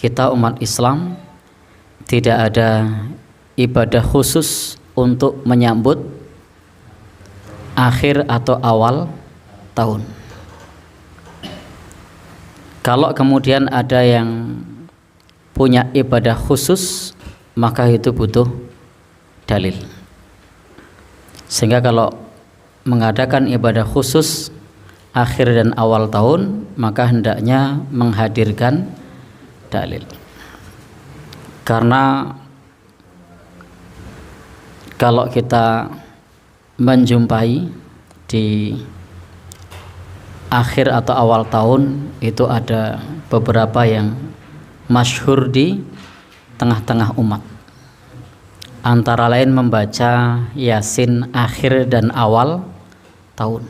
kita umat Islam tidak ada ibadah khusus untuk menyambut akhir atau awal tahun. Kalau kemudian ada yang punya ibadah khusus, maka itu butuh dalil. Sehingga kalau mengadakan ibadah khusus akhir dan awal tahun, maka hendaknya menghadirkan dalil. Karena kalau kita menjumpai di akhir atau awal tahun itu ada beberapa yang masyhur di tengah-tengah umat, antara lain membaca Yasin akhir dan awal tahun,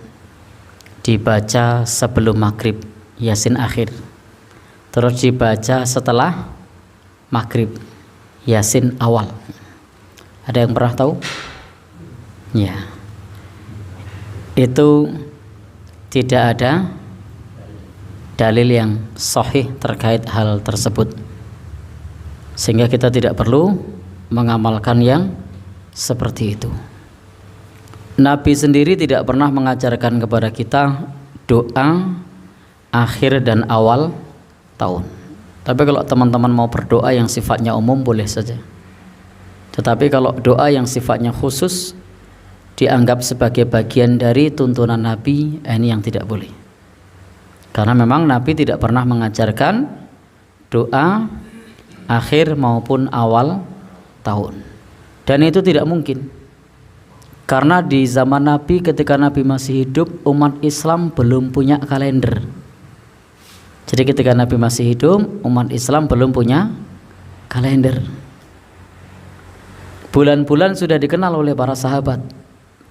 dibaca sebelum maghrib Yasin akhir, terus dibaca setelah maghrib Yasin awal. Ada yang pernah tahu? Ya, itu tidak ada dalil yang sahih terkait hal tersebut, sehingga kita tidak perlu mengamalkan yang seperti itu. Nabi sendiri tidak pernah mengajarkan kepada kita doa akhir dan awal tahun. Tapi kalau teman-teman mau berdoa yang sifatnya umum boleh saja. Tetapi kalau doa yang sifatnya khusus dianggap sebagai bagian dari tuntunan Nabi, ini yang tidak boleh. Karena memang Nabi tidak pernah mengajarkan doa akhir maupun awal tahun. Dan itu tidak mungkin. Karena di zaman Nabi, ketika Nabi masih hidup, umat Islam belum punya kalender. Jadi ketika Nabi masih hidup, umat Islam belum punya kalender. Bulan-bulan sudah dikenal oleh para sahabat,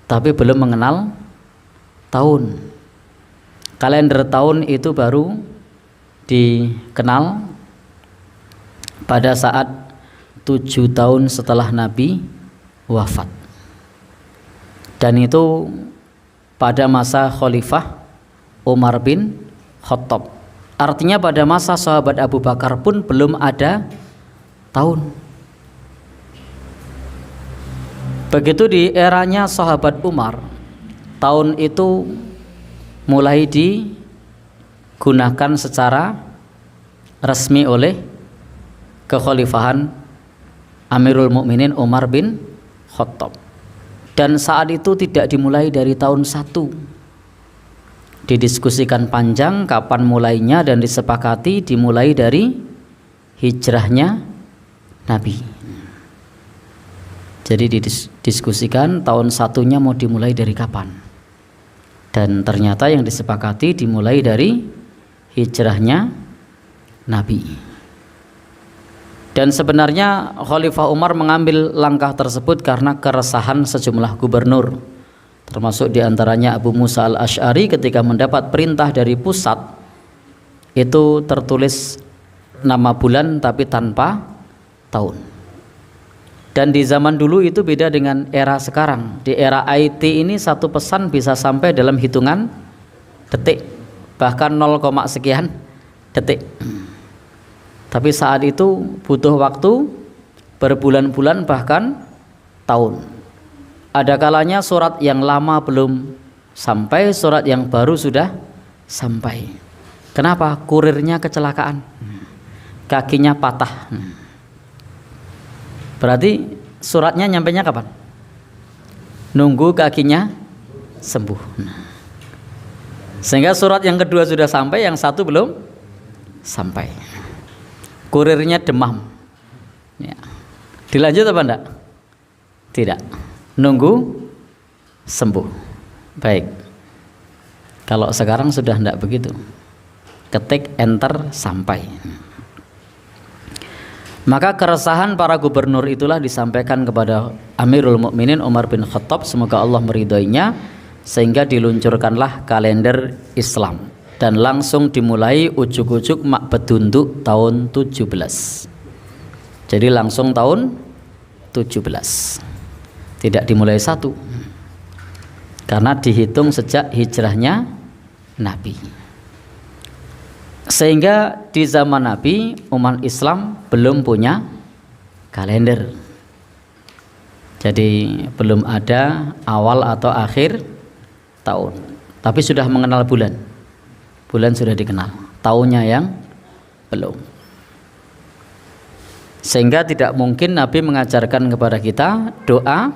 tapi belum mengenal tahun. Kalender tahun itu baru dikenal pada saat 7 tahun setelah Nabi wafat. Dan itu pada masa Khalifah Umar bin Khattab. Artinya pada masa sahabat Abu Bakar pun belum ada tahun. Begitu di eranya sahabat Umar, tahun itu mulai digunakan secara resmi oleh kekhalifahan Amirul Mukminin Umar bin Khattab. Dan saat itu tidak dimulai dari tahun 1. Didiskusikan panjang kapan mulainya dan disepakati dimulai dari hijrahnya Nabi. Jadi didiskusikan tahun 1-nya mau dimulai dari kapan. Dan ternyata yang disepakati dimulai dari hijrahnya Nabi. Dan sebenarnya Khalifah Umar mengambil langkah tersebut karena keresahan sejumlah gubernur, termasuk diantaranya Abu Musa al-Asy'ari ketika mendapat perintah dari pusat, itu tertulis nama bulan tapi tanpa tahun. Dan di zaman dulu itu beda dengan era sekarang. Di era IT ini satu pesan bisa sampai dalam hitungan detik, bahkan 0, sekian detik. Tapi saat itu butuh waktu berbulan-bulan bahkan tahun. Ada kalanya surat yang lama belum sampai, surat yang baru sudah sampai. Kenapa? Kurirnya kecelakaan, kakinya patah. Berarti suratnya nyampainya kapan? Nunggu kakinya sembuh. Sehingga surat yang kedua sudah sampai, yang satu belum sampai. Kurirnya demam. Ya. Dilanjut apa enggak? Tidak. Nunggu sembuh. Baik. Kalau sekarang sudah enggak begitu. Ketik enter sampai. Maka keresahan para gubernur itulah disampaikan kepada Amirul Mukminin Umar bin Khattab, semoga Allah meridhoinya, sehingga diluncurkanlah kalender Islam dan langsung dimulai ujuk-ujuk mak bedunduk tahun 17. Jadi langsung tahun 17, tidak dimulai 1, karena dihitung sejak hijrahnya Nabi. Sehingga di zaman Nabi umat Islam belum punya kalender. Jadi belum ada awal atau akhir tahun, tapi sudah mengenal bulan. Bulan sudah dikenal, tahunnya yang belum. Sehingga tidak mungkin Nabi mengajarkan kepada kita doa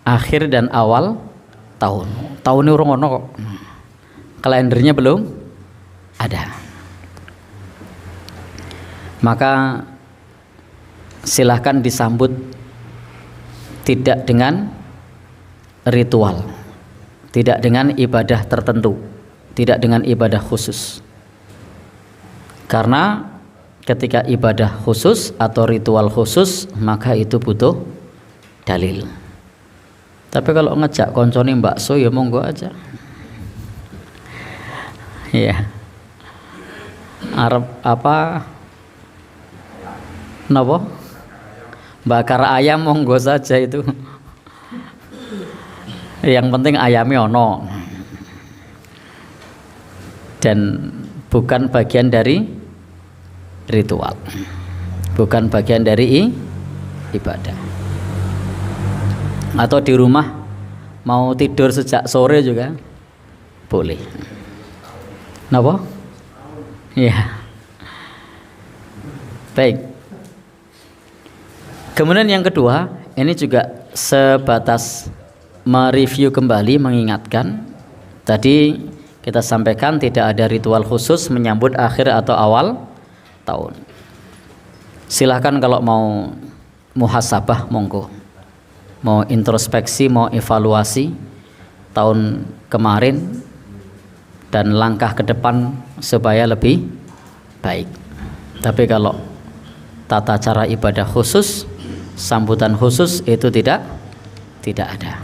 akhir dan awal tahun. Tahunnya urung ono kok. Kalendernya belum ada. Maka silahkan disambut tidak dengan ritual, tidak dengan ibadah tertentu, tidak dengan ibadah khusus. Karena ketika ibadah khusus atau ritual khusus, maka itu butuh dalil. Tapi kalau ngejak koncone bakso ya monggo aja. Ya. Arab apa napa bakar ayam monggo saja itu, yang penting ayamnya ono dan bukan bagian dari ritual, bukan bagian dari ibadah. Atau di rumah mau tidur sejak sore juga boleh. Napa? Ya. Baik. Kemudian yang kedua, ini juga sebatas mereview kembali, mengingatkan. Tadi kita sampaikan tidak ada ritual khusus menyambut akhir atau awal tahun. Silahkan kalau mau muhasabah monggo, mau introspeksi, mau evaluasi tahun kemarin dan langkah ke depan supaya lebih baik. Tapi kalau tata cara ibadah khusus, sambutan khusus itu tidak ada.